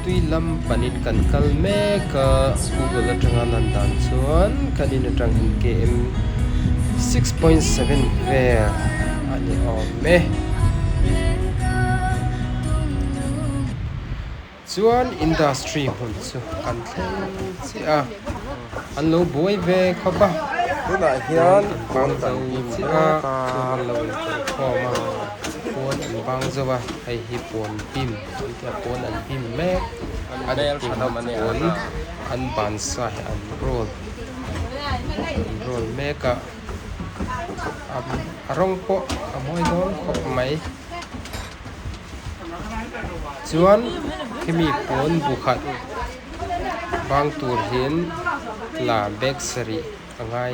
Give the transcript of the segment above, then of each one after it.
ตุยลำปนิดกันกัลเมกะกูเบลจังนันดันส่วนกันอินจังหินเกม 6.7 เวอันนี้ออกเมส่วนอินดัสทรีหุ่นสุกันเทสิอันโลบวยเวเขาบ้าดูหน่อยเฮียนบางจังยิมเนาะอันโลพอมาปวนอันบางจะว่าให้ฮิปวนปิมอันที่ปวนอันปิมแม่อันที่ปวนอันบานสายอันโรลแม่ก็อันร้องโปะอันมวยโดนขบไหมส่วนที่มีปวนบุขัดบางตัวเห็นลาเบกสรีง่าย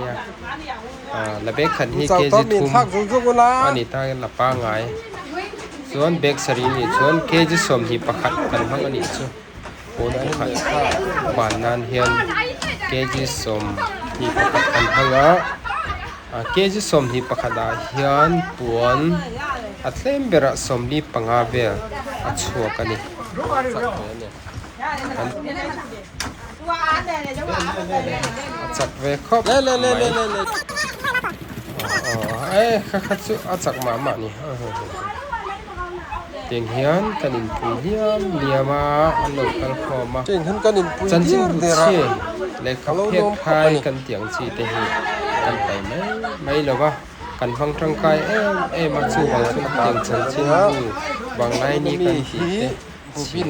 ลาเบกขัดที่เกจิทุ่มอันนี้ตาลาป้าง่ายส่วนเบกสรีนี่ส่วนเกจิสมที่ประคัดกันทั้งอันนี้ส่วนปวนบุขัดบานนั้นเห็นเกจิสมที่ประคัดกันทั้งเกจิสมที่ประคัดเห็นปวนอัตเลมเบระสมที่ปังอาเบลอัดชัวกันนี่จักเวครบข้าจุอาจักมานี่เตียงเฮียนกันอินปุยเฮียนเนียมาอันโลกันพอมาเจียงกันอินปุยจันจิบุเช่เลยขับเพียกไทยกันเตียงชีเตหีกันไปไม่หรอวะกันฟังทางกายมาสู่บางสุดเตียงจันจิบุบางไรนี่กันทีผู้บิน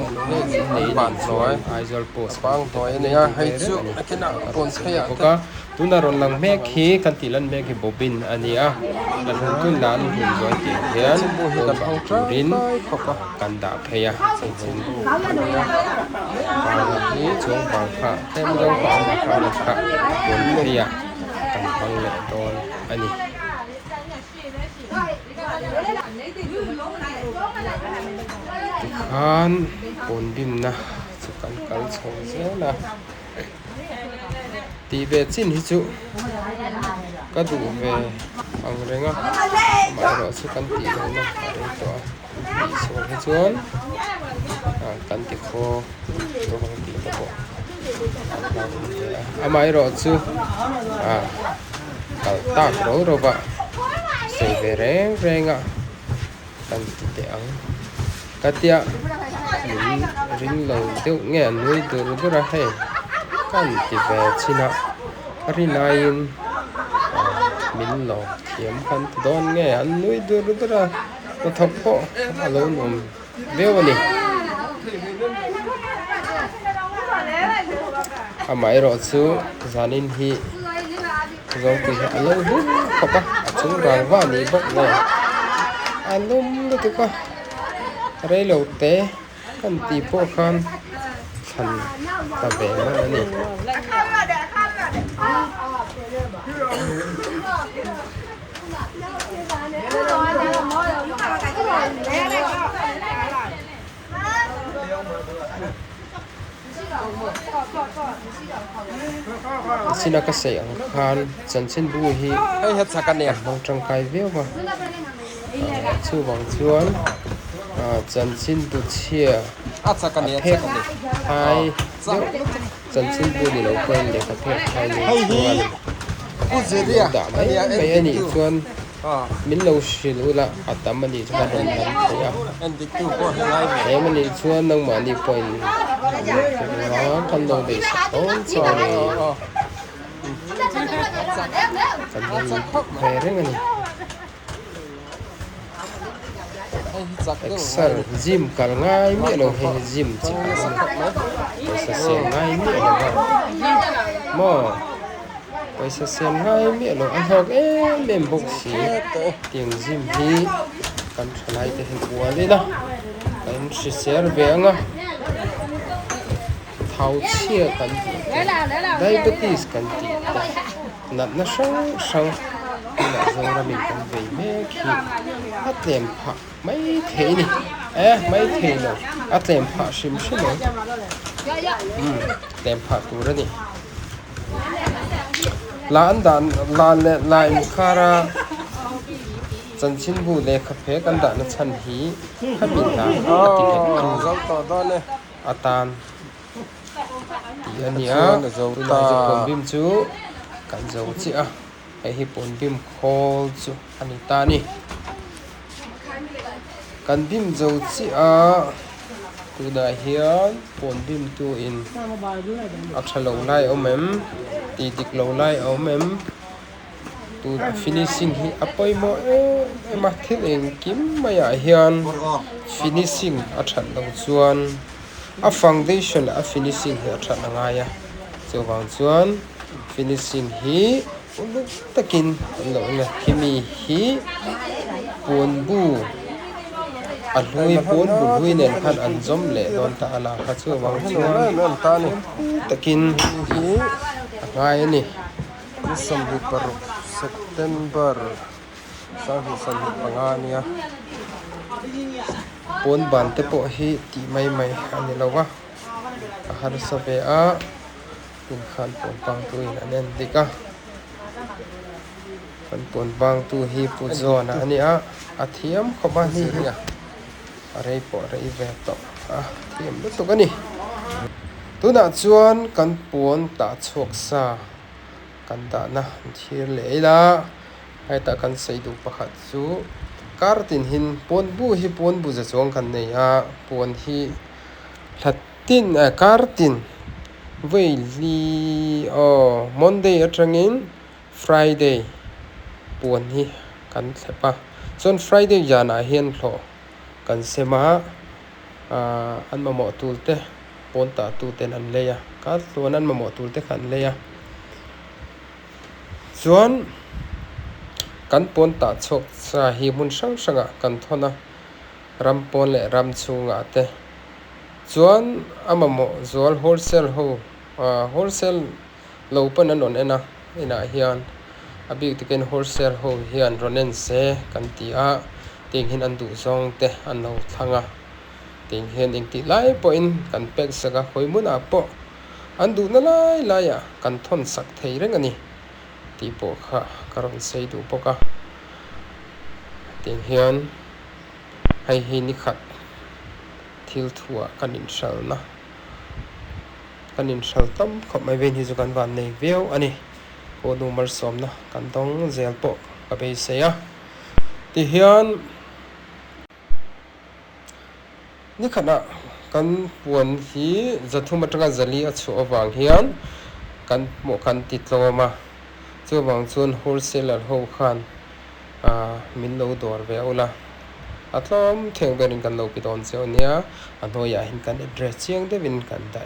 นี่บานน้อยไอจอลโพสบางถอยเนี่ยให้จุขนาดปนเสียก็ตุนารอนลังแม่ขี้กันติลันแม่ขี้บบินอันนี้กันตุนลานหุ่นจอยเตียงเฮียนกันห้องจูรินกันดาเพยจริงๆบางนี้จงบางพระเต็มจงบางพระนะครับบนเพยกันฟังเล็ดตอนอันนี้kan pon bim na chukan kal chhong zela ti ve chin hi chu ka du ve ang renga ma ro chu kan ti lo na re to ti so he chuan kan ti kho to kan ti to ko amai ro chu kal tak ro ba sei ve renga kan ti te ang katia ring lo teu nge nui dur dura he kan ti ve china ari nain min lo thiam kan don nge an nui dur dura to thok po alo nom vewani amai ro chu zanin hi zong ti alo hu papa chu rang wa ni bok ne alum de tu ka rei lo te kan ti po kan khan ta be ma ni sinaka sei ang khan chanchin bu hi ai het sakan ne bang tang kai veo ma chu bang chuanจันชินตุเชียsakan ne เพกไทยจันชินบุนี่เราเป็นเด็กประเทศไทยเลยส่วนผู้เสียดิอ่ะไม่อันนี้ส่วนมินเราชิลุละอัตมันนี่จะมาโดนทันเสียอันที่ตู้ก็ให้ไล่มันนี่ส่วนนังมันนี่เป็นกันลงไปสักต้นส่วนนี้กันนี่เรื่องนี้Excel gym kal ngai mi lo he gym chi paisa se ngai mi lo mo paisa se ngai mi lo an hok mem bok si tiang gym hi kan thlai te he kwa le na kan si ser ve anga thau chia kan ti diabetes kan ti nat na sang là do ra mình cần về mẹ khi hát tem phạ mấy thế này mấy thế nào tem phạ sim sim này tem phạ tu ra này là anh đàn là lại khara chân chín bu lệ cà phê căn đàn nó chân hí khát bình đàn rau tỏi đó này อาตานตีอันนี้ chuan a zo ตุ ta นาจะปนบิมจูกันโจจิไอฮิปนบิมโคลจูอันนี้ตานี่กันบิมโจจิตุนาเฮียนปนบิมตูอินอักษรโลไลเอาเมมตีดิกโลไลเอาเมมตู finishing ฮีอปอยโมมาทิลเองกิมมายาเฮียน finishing อักษรโลจวนfoundation finishing ฮีอักษรนางายจวางจวน finishing ฮีลูกตะกินโลเนี่ยคิมีฮีปนบูอันลุยปนบุลุยเนี่ยพันอันจอมเละโดนตาลาคัดจวางจวน nan ta ni ตะกินฮีง่ายนี่ December September sahi san pangania ปนบานเตปฮีตีไม่อันนี้เราวะอาหารสเปะเป็นขันปนบางตัวนั่นเองดิกะขันปนบางตัวฮีปุจอนะอันนี้อาเทียมขบ้านนี่อะไรปออะไรเวทต่อเทียมรู้ตัวกันนี่ตัวน่ะจวนกันปนตาชกซากันตานะที่เหลือละให้ตากันใส่ดูประหัดจูการตินหินปนบูฮีปนบูจะจวงกันเนี่ยปนฮีลัดตินการตินเวลีMonday อัตรังอิน Friday ปนฮีกันใช่ปะส่วน Friday ยานาเฮียนพลอกันเสมาอันมาหมอตูเตปนตาตูเตนันเลยการตัวนั้นมาหมอตูเตขันเลยส่วนกันปนตาชกสาหีมุนช่างกันทนะรำปนและรำชูงเตส่วนมาหมอส่วน wholesale wholesale เราเป็นนั่นเองนะอินาเฮียนบิวติกัน wholesale เฮียนรอนเนนเซกันตีติงหินอันดูซองเตอันเอาทั้งติงเห็นอิงตีไล่ปอินกันเป็กสกะคอยมุนปออันดูนั่นไล่กันทนสักเทเรื่องนี้ตีปอกการันใส่ดูปอกติงเห็นให้หินิขัดทิลทัวกันอินชัลนะกันอินชัลตั้มขบไม่เว้นที่จะกันวันในเวลอันนี้โอดูมาสอมนะกันต้องเซลปอกกับไปเสียติเห็นนี่ขณะกันปวนที่จะทุ่มมาตรงจะลีอัดชัววางเฮียนกันหมวกันติดลงมาชัววางส่วน wholesale หัวขันมินโลดอร์เวลละอัตลอมเทียงเบรินกันโลปิดอนเซลเนียอันโนยาหินกันเดรสเชียงเดวินกันได้